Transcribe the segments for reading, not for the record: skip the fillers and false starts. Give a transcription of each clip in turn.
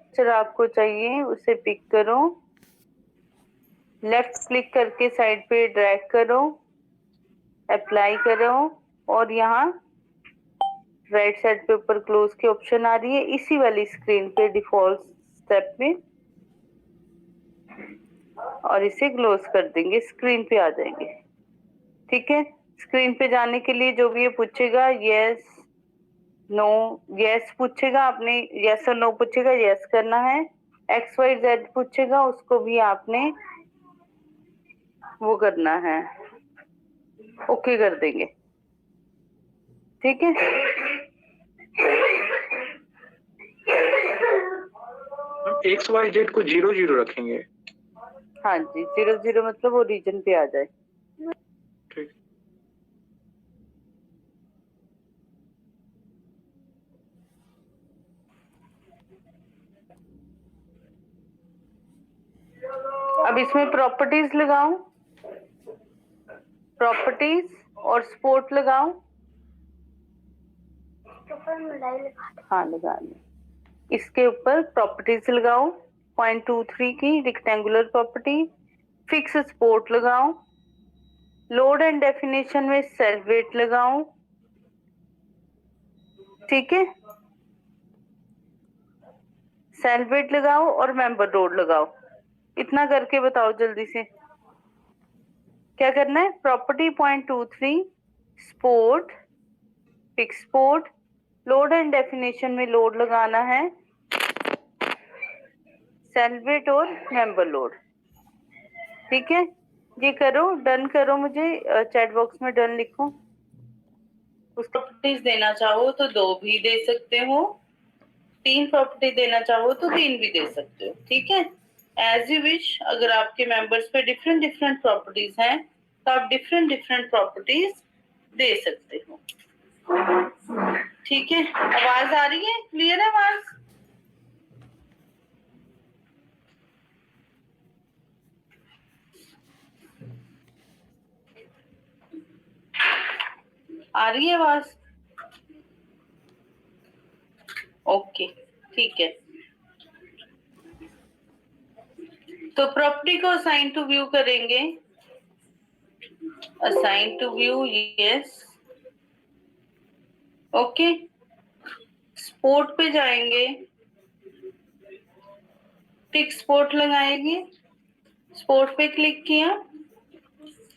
Picture आपको चाहिए उसे पिक करो, लेफ्ट क्लिक करके साइड पे ड्रैग करो, अप्लाई करो और यहाँ राइट साइड पे ऊपर क्लोज की ऑप्शन आ रही है, इसी वाली स्क्रीन पे डिफॉल्ट स्टेप में, और इसे क्लोज कर देंगे, स्क्रीन पे आ जाएंगे। ठीक है, स्क्रीन पे जाने के लिए जो भी ये पूछेगा, यस नो, यस पूछेगा, आपने यस और नो पूछेगा, यस करना है। एक्स वाई जेड पूछेगा, उसको भी आपने वो करना है, ओके कर देंगे। ठीक है, एक्स वाई जेड को 0 0 रखेंगे। हाँ जी, 0 0 मतलब वो रीजन पे आ जाए। ठीक। अब इसमें प्रॉपर्टीज लगाओ, प्रॉपर्टीज और स्पोर्ट लगाओ। हाँ लगा लें। इसके ऊपर प्रॉपर्टीज लगाओ, 0.23 की रेक्टेंगुलर प्रॉपर्टी, फिक्स स्पोर्ट लगाओ, लोड एंड डेफिनेशन में सेल्फ वेट लगाओ। ठीक है, सेल्फ वेट लगाओ और मेंबर लोड लगाओ। इतना करके बताओ जल्दी से क्या करना है। Property 0.23, sport, fix sport, load and definition में लोड लगाना है, सेल्फ वेट और मेंबर लोड। ठीक है, ये करो, डन करो, मुझे चैट बॉक्स में डन लिखो। उसको प्रॉपर्टीज देना चाहो तो 2 भी दे सकते हो, 3 प्रॉपर्टी देना चाहो तो 3 भी दे सकते हो। ठीक है, एज यू विश। अगर आपके मेंबर्स पे डिफरेंट डिफरेंट प्रॉपर्टीज हैं तो आप डिफरेंट डिफरेंट प्रॉपर्टीज दे सकते हो। ठीक है, आवाज आ रही है, क्लियर है आवाज? आ रही है आवाज? ओके, ठीक है। तो प्रॉपर्टी को असाइन टू व्यू करेंगे, assign to view, yes, okay. Sport पे जाएंगे, टिक स्पोर्ट लगाएंगे, स्पोर्ट पे क्लिक किया,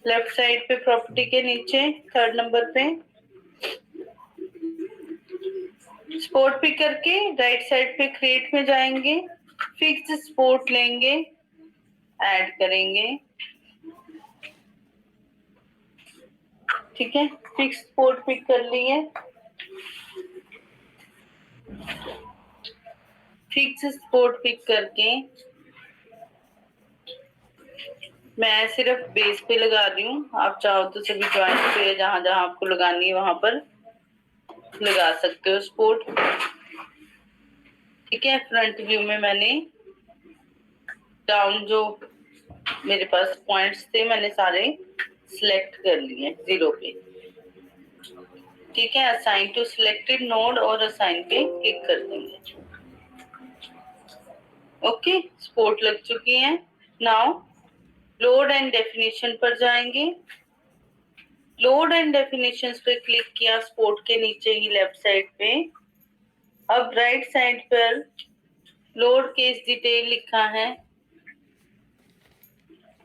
लेफ्ट साइड पे प्रॉपर्टी के नीचे 3rd नंबर पे स्पोर्ट पिक करके राइट साइड पे क्रिएट में जाएंगे, फिक्स स्पोर्ट लेंगे, ऐड करेंगे। ठीक है, फिक्स स्पोर्ट पिक कर लिए, फिक्स स्पोर्ट पिक करके मैं सिर्फ बेस पे लगा रही हूँ, आप चाहो तो सभी जॉइंट पे जहां जहां आपको लगानी है वहां पर लगा सकते हो स्पोर्ट। ठीक है, फ्रंट व्यू में मैंने डाउन जो मेरे पास पॉइंट्स थे मैंने सारे सिलेक्ट कर लिए 0 पे। ठीक है, असाइन टू सिलेक्टेड नोड और असाइन पे क्लिक कर देंगे। ओके, स्पोर्ट लग चुकी है। नाउ लोड एंड डेफिनेशन पर जाएंगे, लोड एंड डेफिनेशंस पे क्लिक किया स्पोर्ट के नीचे ही लेफ्ट साइड पे। अब राइट साइड पर लोड केस डिटेल लिखा है,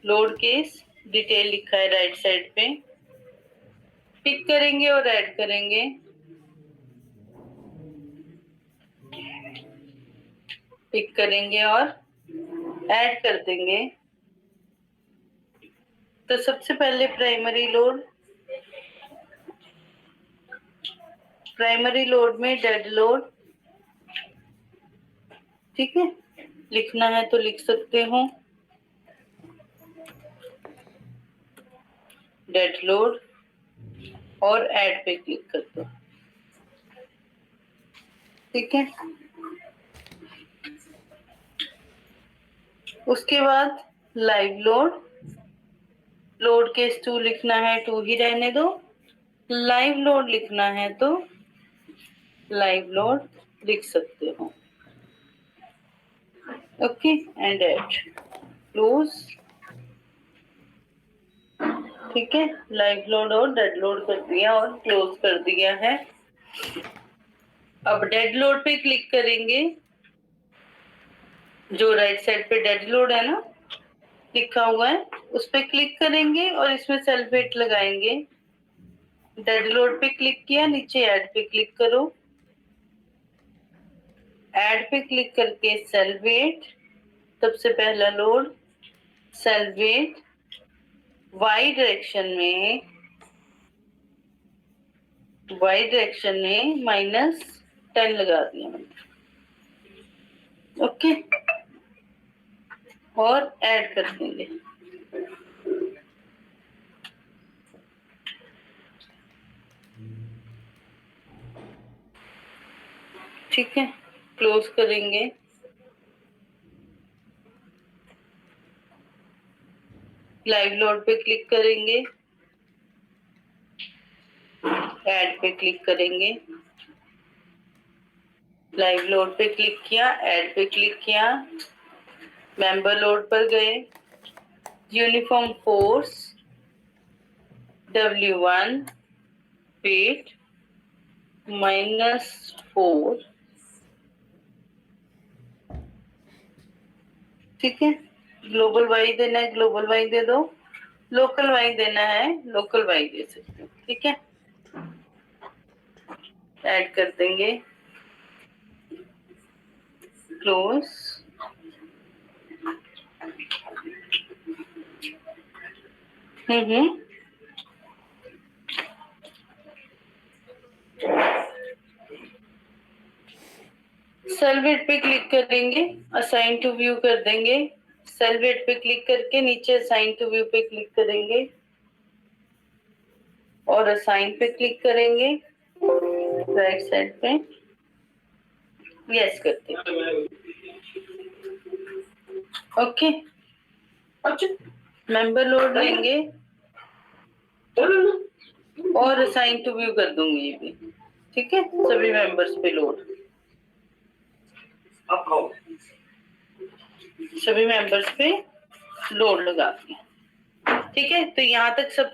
लोड केस डिटेल लिखा है राइट साइड पे, पिक करेंगे और ऐड करेंगे। पिक करेंगे और ऐड कर देंगे। तो सबसे पहले प्राइमरी लोड, प्राइमरी लोड में डेड लोड। ठीक है, लिखना है तो लिख सकते हो, डेड लोड, और ऐड पे क्लिक कर दो। ठीक है, उसके बाद लाइव लोड, लोड केस 2 लिखना है, 2 ही रहने दो। लाइव लोड लिखना है तो लाइव लोड लिख सकते हो। Okay and add close. ठीक है, लाइव लोड और डेड लोड कर दिया और क्लोज कर दिया है। अब डेड लोड पे क्लिक करेंगे, जो राइट साइड पे डेड लोड है ना लिखा हुआ है, उस पे क्लिक करेंगे और इसमें सल्फेट लगाएंगे। डेड लोड पे क्लिक किया, नीचे ऐड पे क्लिक करो, ऐड पे क्लिक करके सल्फेट, सबसे पहला लोड सल्फेट, वाई डायरेक्शन में -10 लगा दिया मैंने। ओके, और ऐड कर देंगे। ठीक है, क्लोज करेंगे। लाइव लोड पे क्लिक करेंगे, ऐड पे क्लिक करेंगे, लाइव लोड पे क्लिक किया, ऐड पे क्लिक किया, मेंबर लोड पर गए, यूनिफॉर्म फोर्स W1 वेट -4। ठीक है, ग्लोबल वाई देना है, ग्लोबल वाई दे दो, लोकल वाई देना है, लोकल वाई दे सकते हो। ठीक है, ऐड कर देंगे, क्लोज। सेलवेट पे क्लिक करेंगे, असाइन टू व्यू कर देंगे। सेलवेट पे क्लिक करके नीचे असाइन टू व्यू पे क्लिक करेंगे और असाइन पे क्लिक करेंगे, राइट साइड पे यस करते हैं। ओके, मेंबर लोड लेंगे और असाइन टू व्यू कर दूंगी ये भी। ठीक है, सभी मेंबर्स पे लोड, सभी मेंबर्स पे लोड लगा दिया। ठीक है, तो यहाँ तक सब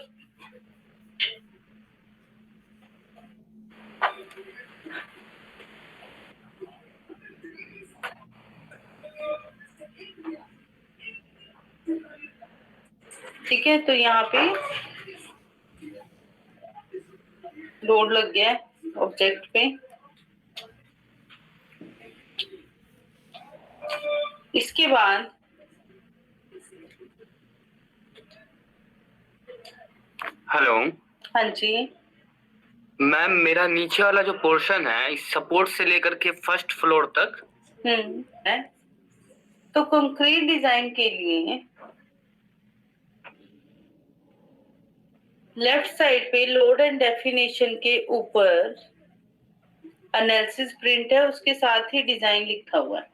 ठीक है। तो यहाँ पे लोड लग गया है ऑब्जेक्ट पे। इसके बाद हेलो हाँ जी मैम, मेरा नीचे वाला जो पोर्शन है इस सपोर्ट से लेकर के फर्स्ट फ्लोर तक है, तो कंक्रीट डिजाइन के लिए लेफ्ट साइड पे लोड एंड डेफिनेशन के ऊपर एनालिसिस प्रिंट है, उसके साथ ही डिजाइन लिखा हुआ है।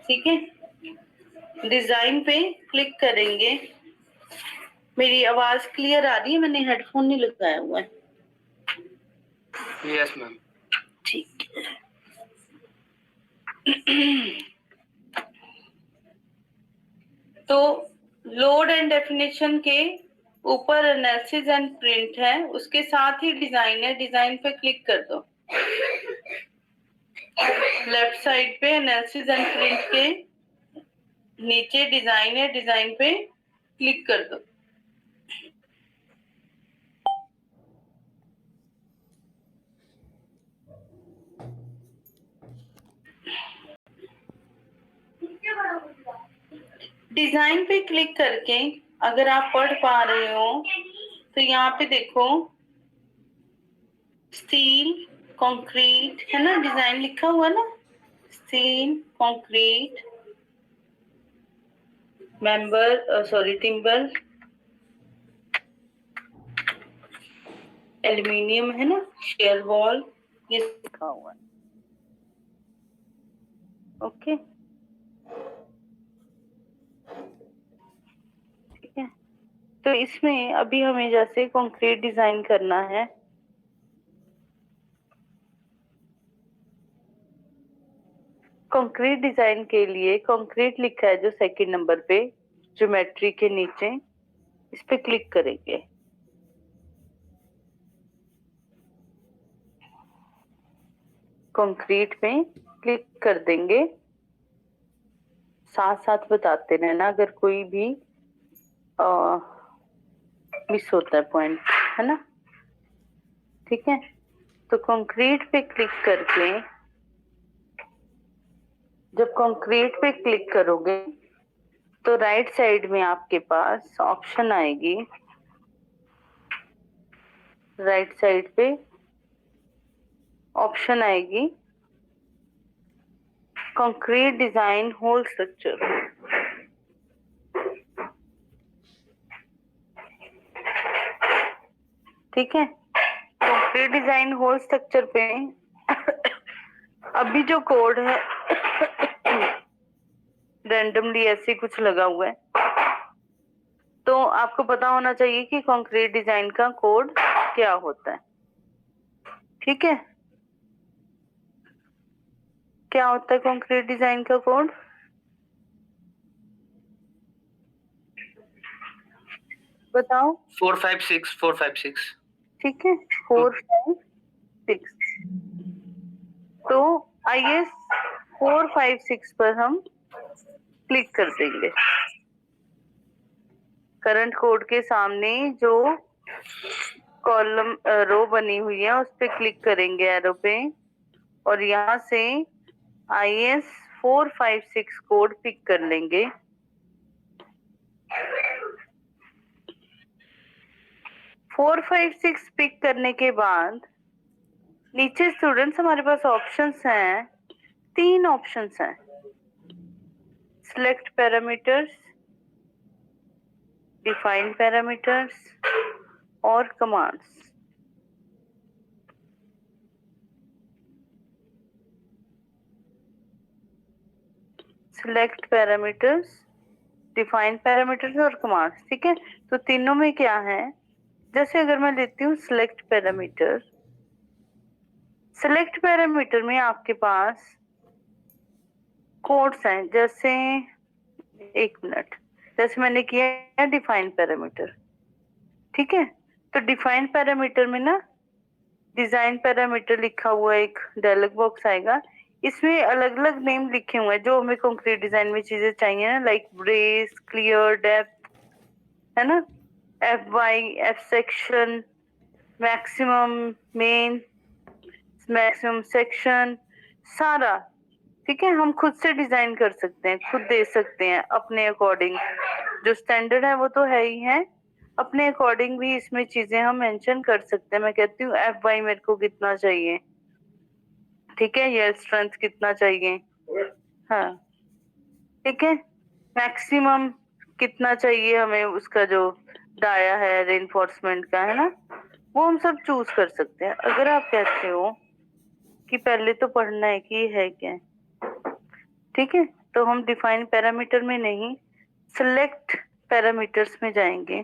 ठीक है, डिजाइन पे क्लिक करेंगे। मेरी आवाज क्लियर आ रही है? मैंने हेडफोन नहीं लगाया हुआ है। Yes ma'am. ठीक है। तो लोड एंड डेफिनेशन के ऊपर एनालिसिस एंड प्रिंट है, उसके साथ ही डिजाइन है, डिजाइन पे क्लिक कर दो। लेफ्ट साइड पे एनालिसिस एंड प्रिंट के नीचे डिजाइन है, डिजाइन पे क्लिक कर दो। डिजाइन पे क्लिक करके अगर आप पढ़ पा रहे हो तो यहाँ पे देखो स्टील कंक्रीट है ना, डिजाइन लिखा हुआ ना, steel concrete member timber aluminium है ना, शेयर वॉल, ये लिखा हुआ है। ओके, ठीक है। तो इसमें अभी हमें जैसे कंक्रीट डिजाइन करना है, कंक्रीट डिजाइन के लिए कंक्रीट लिखा है जो सेकंड नंबर पे ज्योमेट्री के नीचे, इस पे क्लिक करेंगे। कंक्रीट पे क्लिक कर देंगे। साथ साथ बताते रहना अगर कोई भी मिस होता है पॉइंट, है ना। ठीक है, तो कंक्रीट पे क्लिक करके, जब कंक्रीट पे क्लिक करोगे तो राइट साइड में आपके पास ऑप्शन आएगी। राइट साइड पे ऑप्शन आएगी कंक्रीट डिजाइन होल स्ट्रक्चर। ठीक है, कंक्रीट डिजाइन होल स्ट्रक्चर पे अभी जो कोड है रैंडमली ऐसे कुछ लगा हुआ है, तो आपको पता होना चाहिए कि कंक्रीट डिजाइन का कोड क्या होता है। ठीक है, क्या होता है कंक्रीट डिजाइन का कोड? बताओ। 456 ठीक है, 456। तो आइए 456 पर हम क्लिक कर देंगे। करंट कोड के सामने जो कॉलम रो बनी हुई है उस पे क्लिक करेंगे एरो पे, और यहाँ से IS 456 कोड पिक कर लेंगे। फोर फाइव सिक्स पिक करने के बाद नीचे स्टूडेंट्स हमारे पास ऑप्शंस हैं, 3 ऑप्शंस हैं। सिलेक्ट पैरामीटर्स, डिफाइन पैरामीटर्स और commands. Select parameters, define parameters और कमांड्स। ठीक है, तो तीनों में क्या है, जैसे अगर मैं लेती हूँ सिलेक्ट पैरामीटर, सिलेक्ट पैरामीटर में आपके पास कोड्स हैं, जैसे 1 मिनट, जैसे मैंने किया डिफाइन पैरामीटर। ठीक है, तो डिफाइन पैरामीटर में ना डिजाइन पैरामीटर लिखा हुआ एक डायलॉग बॉक्स आएगा, इसमें अलग अलग नेम लिखे हुए हैं जो हमें कंक्रीट डिजाइन में चीजें चाहिए ना, लाइक ब्रेस, क्लियर, डेप्थ, है ना, FY, F section, maximum, main, maximum section, सारा। ठीक है, हम खुद से डिजाइन कर सकते हैं, खुद दे सकते हैं अपने अकॉर्डिंग। जो स्टैंडर्ड है वो तो है ही है, अपने अकॉर्डिंग भी इसमें चीजें हम मेंशन कर सकते हैं। मैं कहती हूँ FY मेरे को कितना चाहिए, ठीक है, ये स्ट्रेंथ कितना चाहिए, हाँ, ठीक है, मैक्सिमम कितना चाहिए हमें, उसका जो डाया है रेनफोर्समेंट का, है ना, वो हम सब चूज कर सकते हैं। अगर आप कहते हो कि पहले तो पढ़ना है कि ये है क्या, ठीक है, तो हम डिफाइन पैरामीटर में नहीं, सिलेक्ट पैरामीटर्स में जाएंगे।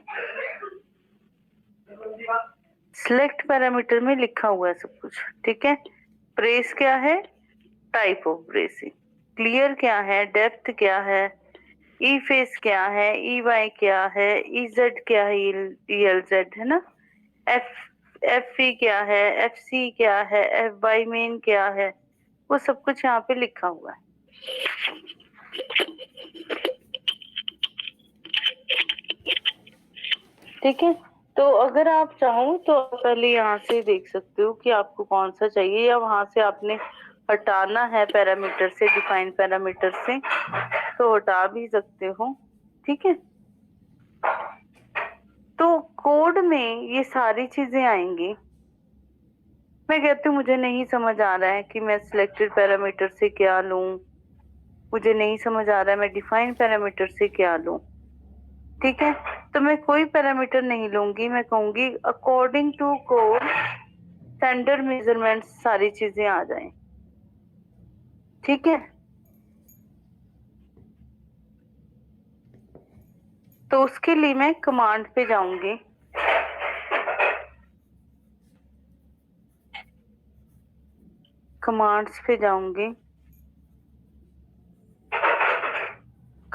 सिलेक्ट पैरामीटर में लिखा हुआ है सब कुछ। ठीक है, ब्रेस क्या है, टाइप ऑफ ब्रेसिंग, क्लियर क्या है, डेप्थ क्या है, ई फेस क्या है, EY क्या है, EZ क्या है, ELZ, है ना, FE क्या है, FC क्या है, FY मेन क्या है, वो सब कुछ यहाँ पे लिखा हुआ है। ठीक है, तो अगर आप चाहो तो पहले यहाँ से देख सकते हो कि आपको कौन सा चाहिए, या वहां से आपने हटाना है पैरामीटर से, डिफाइन पैरामीटर से, तो हटा भी सकते हो। ठीक है, तो कोड में ये सारी चीजें आएंगी। मैं कहती हूँ मुझे नहीं समझ आ रहा है कि मैं सिलेक्टेड पैरामीटर से क्या लूं, मुझे नहीं समझ आ रहा है मैं डिफाइन पैरामीटर से क्या लूं। ठीक है, तो मैं कोई पैरामीटर नहीं लूंगी, मैं कहूंगी according to code standard measurement सारी चीजें आ जाएं। ठीक है, तो उसके लिए मैं कमांड पे जाऊंगी। कमांड्स पे जाऊंगी,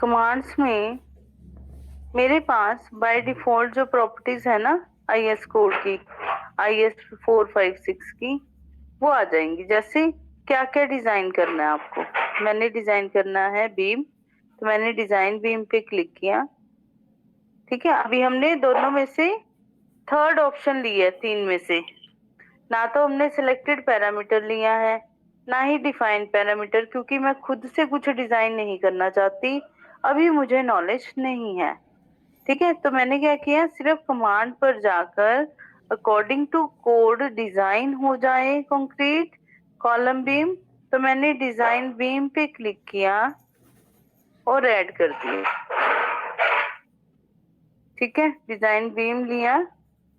कमांड्स में मेरे पास बाय डिफॉल्ट जो प्रॉपर्टीज है ना IS कोड की, IS 456 की, वो आ जाएंगी। जैसे क्या क्या डिजाइन करना है आपको। मैंने डिजाइन करना है बीम, तो मैंने डिजाइन बीम पे क्लिक किया। ठीक है, अभी हमने दोनों में से थर्ड ऑप्शन लिया है, तीन में से। ना तो हमने सिलेक्टेड पैरामीटर लिया है, ना ही डिफाइंड पैरामीटर, क्योंकि मैं खुद से कुछ डिजाइन नहीं करना चाहती, अभी मुझे नॉलेज नहीं है। ठीक है, तो मैंने क्या किया, सिर्फ कमांड पर जाकर अकॉर्डिंग टू कोड डिजाइन हो जाए कंक्रीट कॉलम बीम, तो मैंने डिजाइन बीम पे क्लिक किया और ऐड कर दिया। ठीक है, डिजाइन बीम लिया,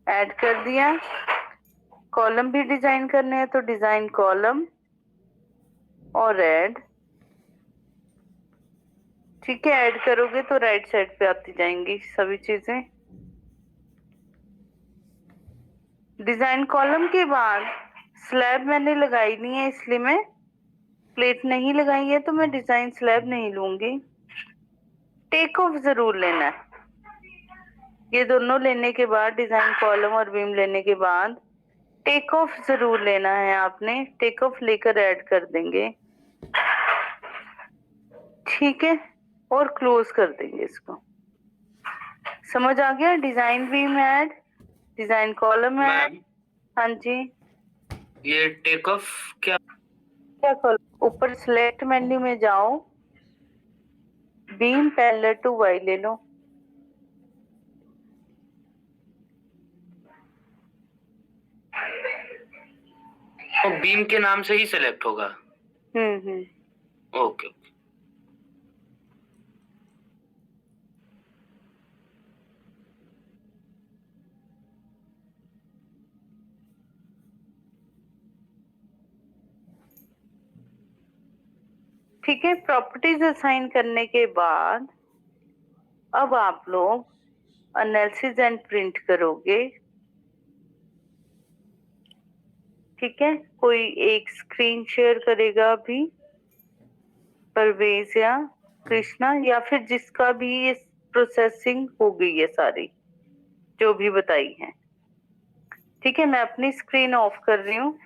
ऐड कर दिया। कॉलम भी डिजाइन करने हैं तो डिजाइन कॉलम और ऐड। ठीक है, ऐड करोगे तो राइट साइड पे आती जाएंगी सभी चीजें। डिजाइन कॉलम के बाद स्लैब मैंने लगाई नहीं है, इसलिए मैं प्लेट नहीं लगाई है, तो मैं डिजाइन स्लैब नहीं लूंगी। टेक ऑफ जरूर लेना है। ये दोनों लेने के बाद, डिजाइन कॉलम और बीम लेने के बाद टेक ऑफ जरूर लेना है आपने। टेक ऑफ लेकर ऐड कर देंगे। ठीक है, और क्लोज कर देंगे इसको। समझ आ गया? Design beam add, design column add. Ma'am हाँ जी, ये टेक ऑफ क्या? क्या कॉलम? ऊपर सिलेक्ट मेन्यू में जाओ, बीम पैरेलल टू वाई ले लो। तो बीम के नाम से ही सिलेक्ट होगा? ओके। ठीक है, प्रॉपर्टीज असाइन करने के बाद अब आप लोग एनालिसिस एंड प्रिंट करोगे। ठीक है, कोई एक स्क्रीन शेयर करेगा अभी, परवेज या कृष्णा, या फिर जिसका भी ये प्रोसेसिंग हो गई है सारी जो भी बताई है। ठीक है, मैं अपनी स्क्रीन ऑफ कर रही हूँ।